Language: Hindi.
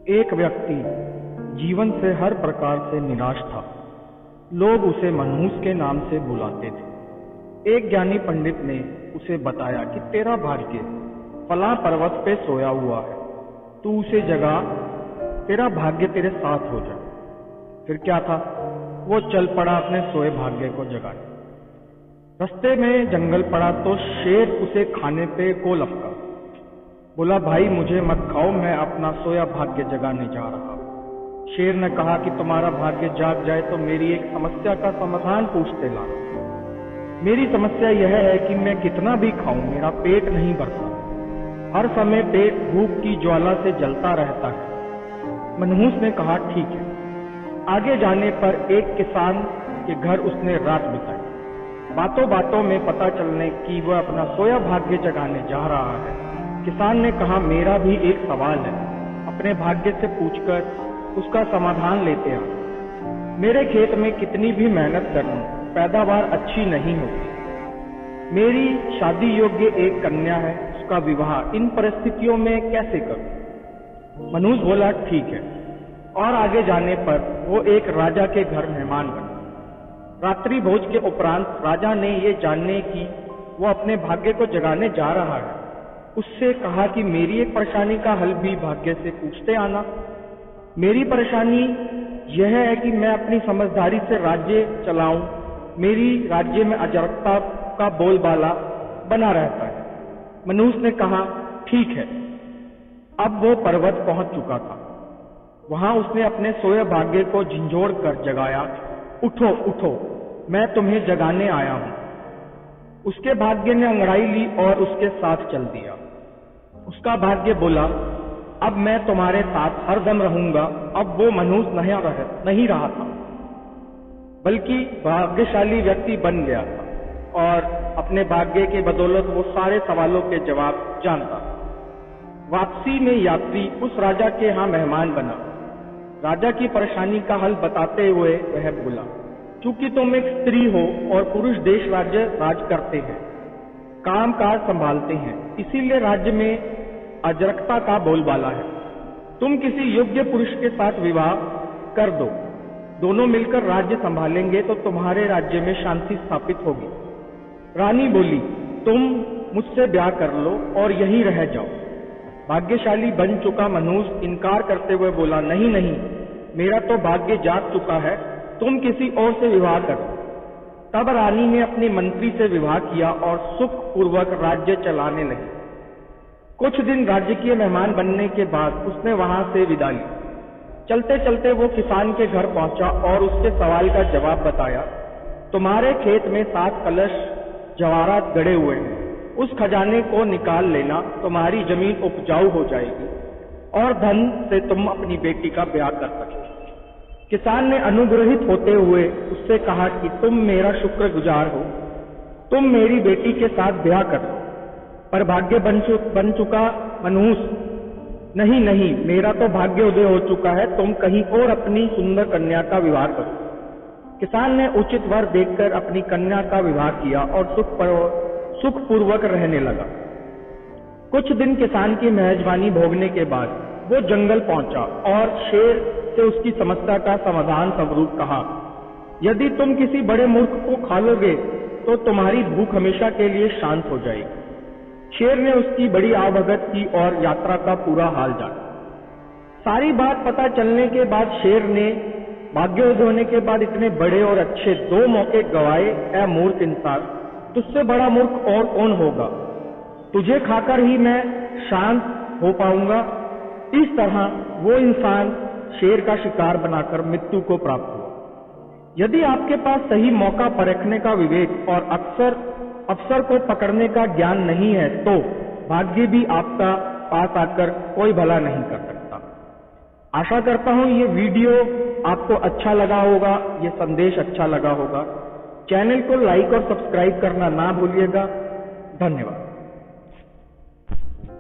एक व्यक्ति जीवन से हर प्रकार से निराश था। लोग उसे मनहूस के नाम से बुलाते थे। एक ज्ञानी पंडित ने उसे बताया कि तेरा भाग्य फला पर्वत पे सोया हुआ है, तू उसे जगा, तेरा भाग्य तेरे साथ हो जाए। फिर क्या था, वो चल पड़ा अपने सोए भाग्य को जगाने। रास्ते में जंगल पड़ा तो शेर उसे खाने पे को लपका। बोला, भाई मुझे मत खाओ, मैं अपना सोया भाग्य जगाने जा रहा हूं। शेर ने कहा कि तुम्हारा भाग्य जाग जाए तो मेरी एक समस्या का समाधान पूछते ला। मेरी समस्या यह है कि मैं कितना भी खाऊं मेरा पेट नहीं भरता, हर समय पेट भूख की ज्वाला से जलता रहता है। मनहूस ने कहा, ठीक है। आगे जाने पर एक किसान के घर उसने रात बिताई। बातों बातों में पता चलने कि वह अपना सोया भाग्य जगाने जा रहा है। किसान ने कहा, मेरा भी एक सवाल है, अपने भाग्य से पूछकर उसका समाधान लेते हैं। मेरे खेत में कितनी भी मेहनत कर लूं, पैदावार अच्छी नहीं होती। मेरी शादी योग्य एक कन्या है, उसका विवाह इन परिस्थितियों में कैसे करूं? मनहूस बोला, ठीक है। और आगे जाने पर वो एक राजा के घर मेहमान बना। रात्रि भोज के उपरांत राजा ने ये जानने की वो अपने भाग्य को जगाने जा रहा है, उससे कहा कि मेरी एक परेशानी का हल भी भाग्य से पूछते आना। मेरी परेशानी यह है कि मैं अपनी समझदारी से राज्य चलाऊं, मेरी राज्य में अराजकता का बोलबाला बना रहता है। मनहूस ने कहा, ठीक है। अब वो पर्वत पहुंच चुका था। वहां उसने अपने सोए भाग्य को झंझोड़ कर जगाया। उठो उठो, मैं तुम्हें जगाने आया हूं। उसके भाग्य ने अंगड़ाई ली और उसके साथ चल दिया। उसका भाग्य बोला, अब मैं तुम्हारे साथ हरदम रहूंगा। अब वो मनहूस नहीं रहा था, बल्कि भाग्यशाली व्यक्ति बन गया था और अपने भाग्य के बदौलत वो सारे सवालों के जवाब जानता। वापसी में यात्री उस राजा के यहाँ मेहमान बना। राजा की परेशानी का हल बताते हुए वह बोला, चूंकि तुम एक स्त्री हो और पुरुष देश राज्य राज करते हैं, काम काज संभालते हैं, इसीलिए राज्य में अराजकता का बोलबाला है। तुम किसी योग्य पुरुष के साथ विवाह कर दो, दोनों मिलकर राज्य संभालेंगे तो तुम्हारे राज्य में शांति स्थापित होगी। रानी बोली, तुम मुझसे ब्याह कर लो और यहीं रह जाओ। भाग्यशाली बन चुका मनहूस इनकार करते हुए बोला, नहीं नहीं, मेरा तो भाग्य जाग चुका है, तुम किसी और से विवाह करो। तब रानी ने अपने मंत्री से विवाह किया और सुख पूर्वक राज्य चलाने लगी। कुछ दिन राजकीय मेहमान बनने के बाद उसने वहां से विदा ली। चलते चलते वो किसान के घर पहुंचा और उसके सवाल का जवाब बताया। तुम्हारे खेत में 7 कलश जवाहरात गड़े हुए हैं, उस खजाने को निकाल लेना, तुम्हारी जमीन उपजाऊ हो जाएगी और धन से तुम अपनी बेटी का ब्याह कर सके। किसान ने अनुग्रहित होते हुए उससे कहा कि तुम मेरा शुक्रगुजार हो, तुम मेरी बेटी के साथ ब्याह कर लो। पर भाग्य बन चुका मनहूस, नहीं नहीं, मेरा तो भाग्य उदय हो चुका है, तुम कहीं और अपनी सुंदर कन्या का विवाह करो। किसान ने उचित वर देखकर अपनी कन्या का विवाह किया और सुखपूर्वक रहने लगा। कुछ दिन किसान की मेजबानी भोगने के बाद वो जंगल पहुंचा और शेर से उसकी समस्या का समाधान स्वरूप कहा, यदि तुम किसी बड़े मूर्ख को खा लोगे तो तुम्हारी भूख हमेशा के लिए शांत हो जाएगी। शेर ने उसकी बड़ी आवभगत की और यात्रा का पूरा हाल जाना। सारी बात पता चलने के बाद शेर ने भाग्योदय होने के बाद इतने बड़े और अच्छे 2 मौके गवाए। ऐ मूर्ख इंसान, तुझसे बड़ा मूर्ख और कौन होगा? तुझे खाकर ही मैं शांत हो पाऊंगा। इस तरह वो इंसान शेर का शिकार बनाकर मृत्यु को प्राप्त हुआ। यदि आपके पास सही मौका परखने का विवेक और अवसर को पकड़ने का ज्ञान नहीं है तो भाग्य भी आपका पास आकर कोई भला नहीं कर सकता। आशा करता हूं ये वीडियो आपको अच्छा लगा होगा, ये संदेश अच्छा लगा होगा। चैनल को लाइक और सब्सक्राइब करना ना भूलिएगा। धन्यवाद।